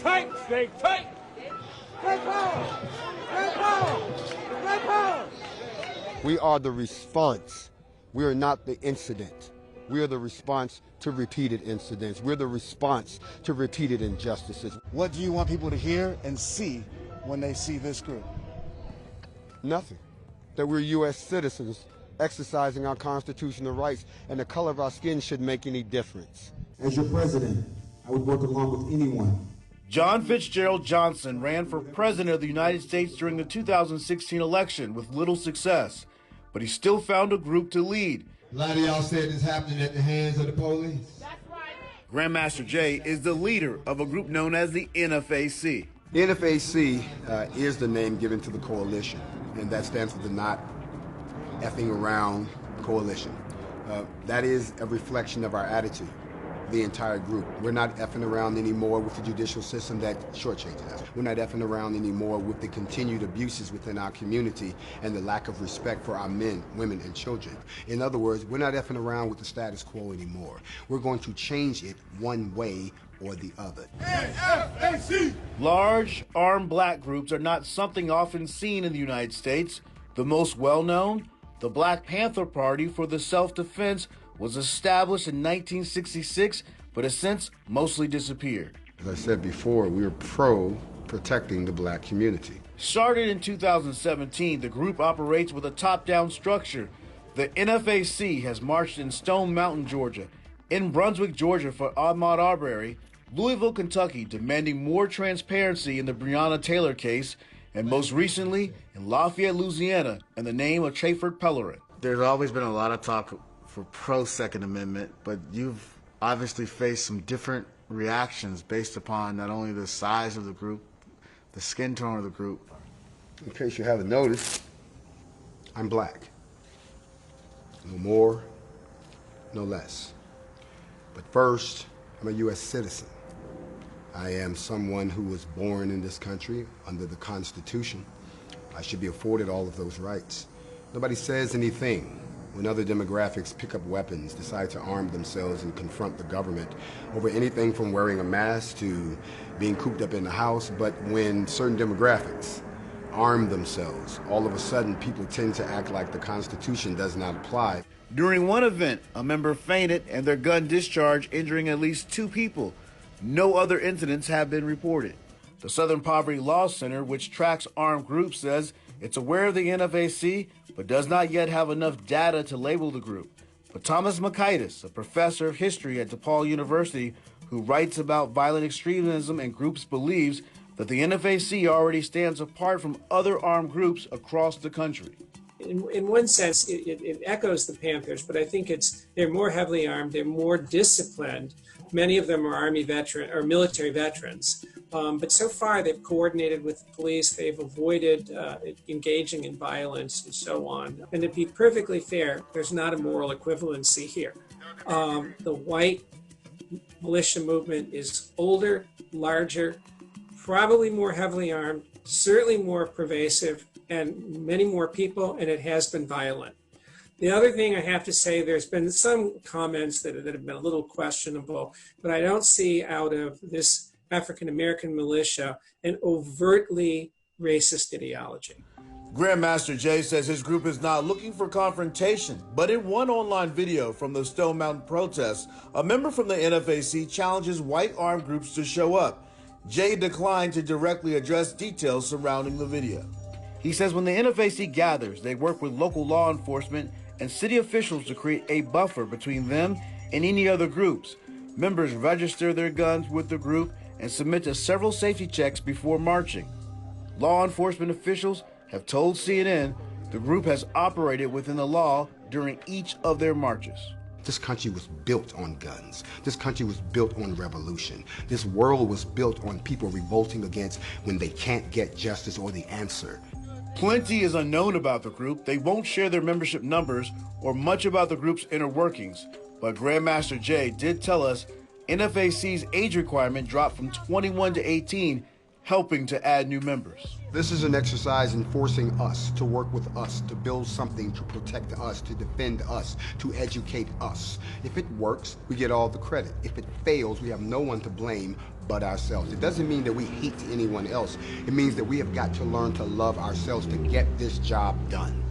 tight, stay tight. We are the response. We are not the incident. We are the response to repeated incidents. We're the response to repeated injustices. What do you want people to hear and see when they see this group? Nothing. That we're U.S. citizens exercising our constitutional rights, and the color of our skin shouldn't make any difference. As your president, I would work along with anyone. John Fitzgerald Johnson ran for president of the United States during the 2016 election with little success, but he still found a group to lead. A lot of y'all said this happening at the hands of the police. Grandmaster Jay is the leader of a group known as the NFAC. The NFAC is the name given to the coalition, and that stands for the Not Effing Around Coalition. That is a reflection of our attitude, the entire group. We're not effing around anymore with the judicial system that shortchanges us. We're not effing around anymore with the continued abuses within our community and the lack of respect for our men, women, and children. In other words, we're not effing around with the status quo anymore. We're going to change it one way or the other. NFAC! Large, armed black groups are not something often seen in the United States. The most well-known, the Black Panther Party for the Self-Defense, was established in 1966, but has since mostly disappeared. As I said before, we're pro-protecting the black community. Started in 2017, the group operates with a top-down structure. The NFAC has marched in Stone Mountain, Georgia, in Brunswick, Georgia for Ahmaud Arbery, Louisville, Kentucky, demanding more transparency in the Breonna Taylor case, and most recently in Lafayette, Louisiana, in the name of Chaford Pellerin. There's always been a lot of talk for pro-Second Amendment, but you've obviously faced some different reactions based upon not only the size of the group, the skin tone of the group. In case you haven't noticed, I'm black. No more, no less. But first, I'm a U.S. citizen. I am someone who was born in this country under the Constitution. I should be afforded all of those rights. Nobody says anything when other demographics pick up weapons, decide to arm themselves and confront the government over anything from wearing a mask to being cooped up in the house. But when certain demographics arm themselves, all of a sudden people tend to act like the Constitution does not apply. During one event, a member fainted and their gun discharged, injuring at least 2 people. No other incidents have been reported. The Southern Poverty Law Center, which tracks armed groups, says it's aware of the NFAC, but does not yet have enough data to label the group. But Thomas Mockaitis, a professor of history at DePaul University, who writes about violent extremism and groups, believes that the NFAC already stands apart from other armed groups across the country. In one sense, it echoes the Panthers, but I think they're more heavily armed, they're more disciplined. Many of them are Army veteran or military veterans, but so far they've coordinated with the police, they've avoided engaging in violence and so on. And to be perfectly fair, there's not a moral equivalency here. The white militia movement is older, larger, probably more heavily armed, certainly more pervasive, and many more people, and it has been violent. The other thing I have to say, there's been some comments that have been a little questionable, but I don't see out of this African-American militia an overtly racist ideology. Grandmaster Jay says his group is not looking for confrontation, but in one online video from the Stone Mountain protests, a member from the NFAC challenges white armed groups to show up. Jay declined to directly address details surrounding the video. He says when the NFAC gathers, they work with local law enforcement and city officials to create a buffer between them and any other groups. Members register their guns with the group and submit to several safety checks before marching. Law enforcement officials have told CNN the group has operated within the law during each of their marches. This country was built on guns. This country was built on revolution. This world was built on people revolting against when they can't get justice or the answer. Plenty is unknown about the group. They won't share their membership numbers or much about the group's inner workings. But Grandmaster Jay did tell us NFAC's age requirement dropped from 21 to 18, helping to add new members. This is an exercise in forcing us to work with us, to build something to protect us, to defend us, to educate us. If it works, we get all the credit. If it fails, we have no one to blame but ourselves. It doesn't mean that we hate anyone else. It means that we have got to learn to love ourselves to get this job done.